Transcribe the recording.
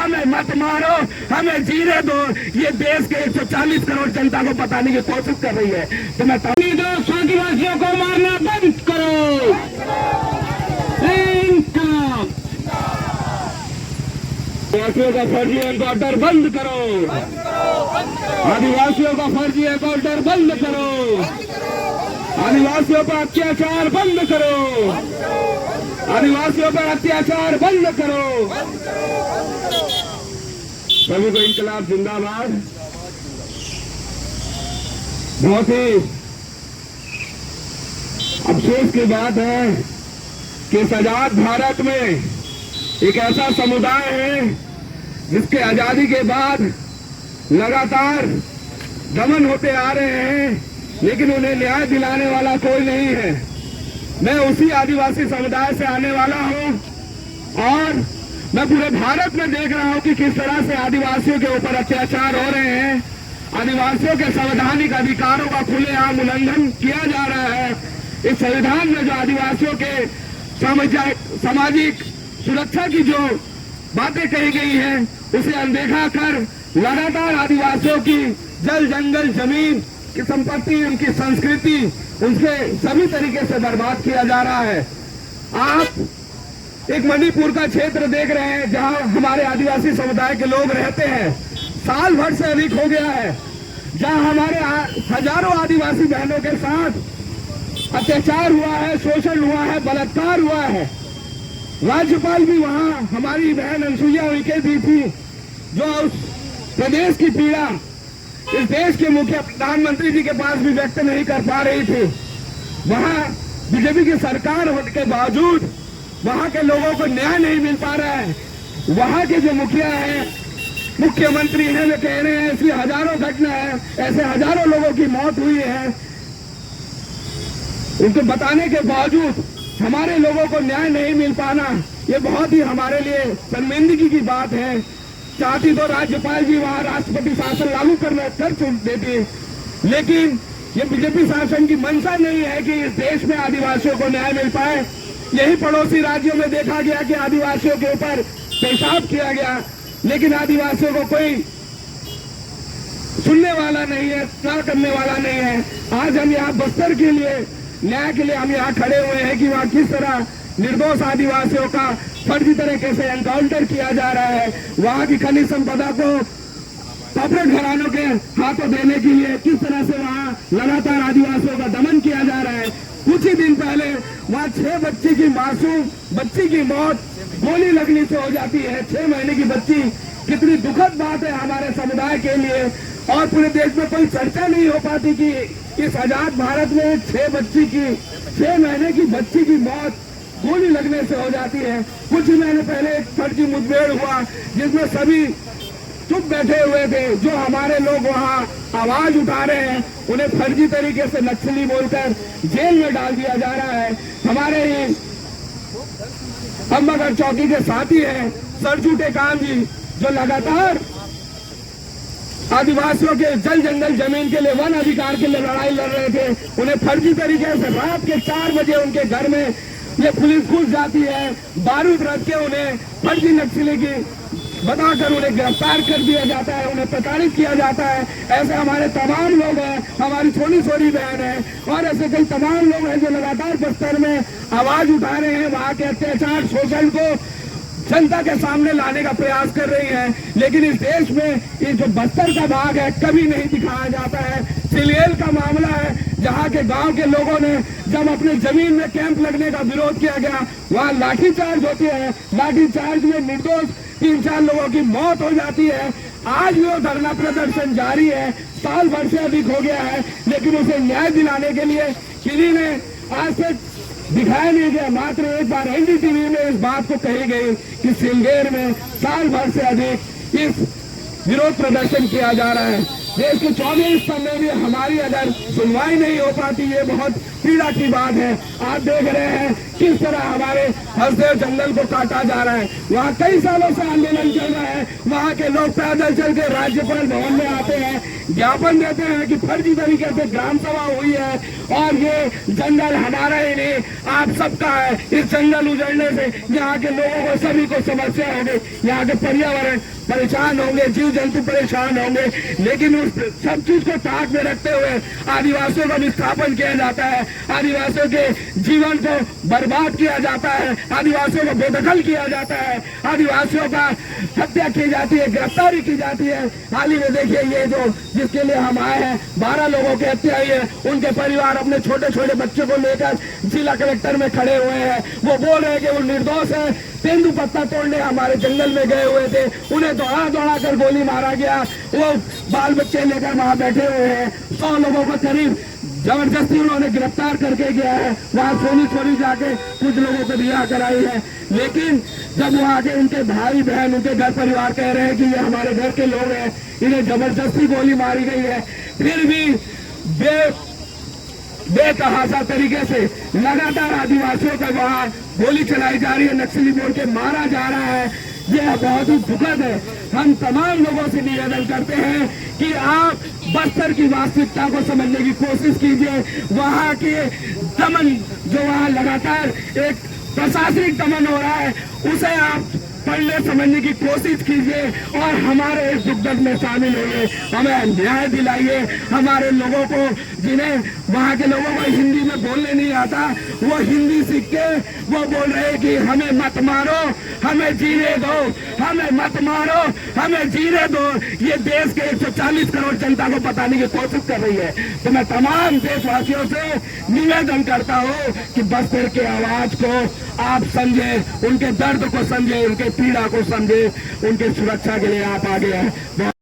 हमें मत मारो, हमें जीने दो। ये देश के 140 करोड़ जनता को बताने की कोशिश कर रही है। तो मैं आदिवासियों को मारना बंद करो। आदिवासियों का फर्जी एनकाउंटर बंद करो। आदिवासियों का फर्जी एनकाउंटर बंद करो। आदिवासियों पर अत्याचार बंद करो। आदिवासियों पर अत्याचार बंद करो। सभी को इंकलाब जिंदाबाद। बहुत ही अफसोस की बात है कि इस आजाद भारत में एक ऐसा समुदाय है जिसके आजादी के बाद लगातार दमन होते आ रहे हैं, लेकिन उन्हें न्याय दिलाने वाला कोई नहीं है। मैं उसी आदिवासी समुदाय से आने वाला हूं और मैं पूरे भारत में देख रहा हूं कि किस तरह से आदिवासियों के ऊपर अत्याचार हो रहे हैं। आदिवासियों के संवैधानिक अधिकारों का खुलेआम उल्लंघन किया जा रहा है। इस संविधान में जो आदिवासियों के सामाजिक सुरक्षा की जो बातें कही गई हैं, उसे अनदेखा कर लगातार आदिवासियों की जल जंगल जमीन की संपत्ति, उनकी संस्कृति, उनके सभी तरीके से बर्बाद किया जा रहा है। आप एक मणिपुर का क्षेत्र देख रहे हैं जहां हमारे आदिवासी समुदाय के लोग रहते हैं। साल भर से अधिक हो गया है जहां हमारे हजारों आदिवासी बहनों के साथ अत्याचार हुआ है, शोषण हुआ है, बलात्कार हुआ है। राज्यपाल भी वहां हमारी बहन अनसुईया उइके दी थी, जो उस प्रदेश की पीड़ा इस देश के मुख्य प्रधानमंत्री जी के पास भी व्यक्त नहीं कर पा रही थी। वहां बीजेपी की सरकार होने के बावजूद वहां के लोगों को न्याय नहीं मिल पा रहा है। वहां के जो मुखिया हैं, मुख्यमंत्री हैं, वे कह रहे हैं ऐसी हजारों घटना है, ऐसे हजारों लोगों की मौत हुई है। उनको बताने के बावजूद हमारे लोगों को न्याय नहीं मिल पाना, ये बहुत ही हमारे लिए शर्मिंदगी की बात है। चाहती तो राज्यपाल जी वहां राष्ट्रपति शासन लागू कर देती, लेकिन ये बीजेपी शासन की मंशा नहीं है कि इस देश में आदिवासियों को न्याय मिल पाए। यही पड़ोसी राज्यों में देखा गया कि आदिवासियों के ऊपर पेशाब किया गया, लेकिन आदिवासियों को कोई सुनने वाला नहीं है, क्या करने वाला नहीं है। आज हम यहाँ बस्तर के लिए न्याय के लिए हम यहाँ खड़े हुए हैं कि वहाँ किस तरह निर्दोष आदिवासियों का फर्जी तरीके से एनकाउंटर किया जा रहा है। वहाँ की खनिज संपदा को कॉर्पोरेट घरानों के हाथों देने के लिए किस तरह से वहाँ लगातार आदिवासियों का दमन किया जा रहा है। कुछ ही दिन पहले वहाँ 6 बच्चे की मासूम बच्ची की मौत गोली लगने से हो जाती है। 6 महीने की बच्ची, कितनी दुखद बात है हमारे समुदाय के लिए। और पूरे देश में कोई चर्चा नहीं हो पाती कि इस आजाद भारत में 6 महीने की बच्ची की मौत गोली लगने से हो जाती है। कुछ ही महीने पहले एक फर्जी मुठभेड़ हुआ जिसमें सभी चुप बैठे हुए थे। जो हमारे लोग वहाँ आवाज उठा रहे हैं, उन्हें फर्जी तरीके से नक्सली बोलकर जेल में डाल दिया जा रहा है। हमारे ही अम्बागढ़ चौकी के साथी हैं सरजू टेकाम जी, जो लगातार आदिवासियों के जल जंगल जमीन के लिए, वन अधिकार के लिए लड़ाई लड़ रहे थे। उन्हें फर्जी तरीके से रात के 4 बजे उनके घर में ये पुलिस घुस जाती है, बारूद रख के उन्हें फर्जी नक्सली की बताकर उन्हें गिरफ्तार कर दिया जाता है, उन्हें प्रताड़ित किया जाता है। ऐसे हमारे तमाम लोग हैं, हमारी छोटी बहन है और ऐसे कई तमाम लोग हैं जो लगातार बस्तर में आवाज उठा रहे हैं, वहां के अत्याचार शोषण को जनता के सामने लाने का प्रयास कर रही है। लेकिन इस देश में ये जो बस्तर का भाग है कभी नहीं दिखाया जाता है। सिलियल का मामला है जहां के गांव के लोगों ने जब अपने जमीन में कैंप लगने का विरोध किया गया, वहां लाठीचार्ज होती है। लाठीचार्ज में निर्दोष 3-4 लोगों की मौत हो जाती है। आज भी वो धरना प्रदर्शन जारी है, साल भर से अधिक हो गया है, लेकिन उसे न्याय दिलाने के लिए किसी ने आज तक दिखाया नहीं गया। मात्र एक बार एनडीटीवी में इस बात को कही गई कि सिलगेर में साल भर से अधिक इस विरोध प्रदर्शन किया जा रहा है। देश के 24 स्तंभ में भी हमारी अगर सुनवाई नहीं हो पाती, ये बहुत पीड़ा की बात है। आप देख रहे हैं किस तरह हमारे हसदेव जंगल को काटा जा रहा है। वहाँ कई सालों से आंदोलन चल रहा है, वहाँ के लोग पैदल चल के राज्यपाल भवन में आते हैं, ज्ञापन देते हैं कि फर्जी तरीके से ग्राम सभा हुई है और ये जंगल हमारा ही नहीं आप सबका है। इस जंगल उजड़ने से यहाँ के लोगों को सभी को समस्या होगी, यहाँ के पर्यावरण परेशान होंगे, जीव जंतु परेशान होंगे। लेकिन उस सब चीज को ताक में रखते हुए आदिवासियों का विस्थापन किया जाता है, आदिवासियों के जीवन को बर्बाद किया जाता है, आदिवासियों को बेदखल किया जाता है, आदिवासियों का हत्या की जाती है, गिरफ्तारी की जाती है। हाल ही में देखिए ये जो जिसके लिए हम आए हैं 12 लोगों की हत्या हुई है, उनके परिवार अपने छोटे छोटे बच्चों को लेकर जिला कलेक्टर में खड़े हुए हैं। वो बोल रहे हैं कि वो निर्दोष है, तेंदु पत्ता तोड़ने हमारे जंगल में गए हुए थे, उन्हें दौड़ा दौड़ा कर गोली मारा गया, वो बाल बच्चे लेकर वहां बैठे हुए हैं। 100 लोगों को करीब जबरदस्ती उन्होंने गिरफ्तार करके गया है, वहां सोनी जाके कुछ लोगों को रिहा कराई है। लेकिन जब वहां के उनके भाई बहन उनके घर परिवार कह रहे हैं कि ये हमारे घर के लोग हैं, इन्हें जबरदस्ती गोली मारी गई है, फिर भी बेतहाशा तरीके से लगातार आदिवासियों का वहां गोली चलाई जा रही है, नक्सली बोल के मारा जा रहा है। यह बहुत ही दुखद है। हम तमाम लोगों से निवेदन करते हैं कि आप बस्तर की वास्तविकता को समझने की कोशिश कीजिए। वहां के दमन जो वहां लगातार एक प्रशासनिक दमन हो रहा है, उसे आप पढ़ने समझने की कोशिश कीजिए और हमारे इस दुख दर्द में शामिल होइए, हमें न्याय दिलाइए। हमारे लोगों को, जिन्हें वहाँ के लोगों को हिंदी में बोलने नहीं आता, वो हिंदी सीख के वो बोल रहे हैं कि हमें मत मारो, हमें जीने दो, हमें मत मारो, हमें जीने दो। ये देश के 140 करोड़ जनता को बताने की कोशिश कर रही है। तो मैं तमाम देशवासियों से निवेदन करता हूँ कि बस्तर के आवाज को आप समझे, उनके दर्द को समझे, उनके पीड़ा को समझे, उनके सुरक्षा के लिए आप आगे हैं।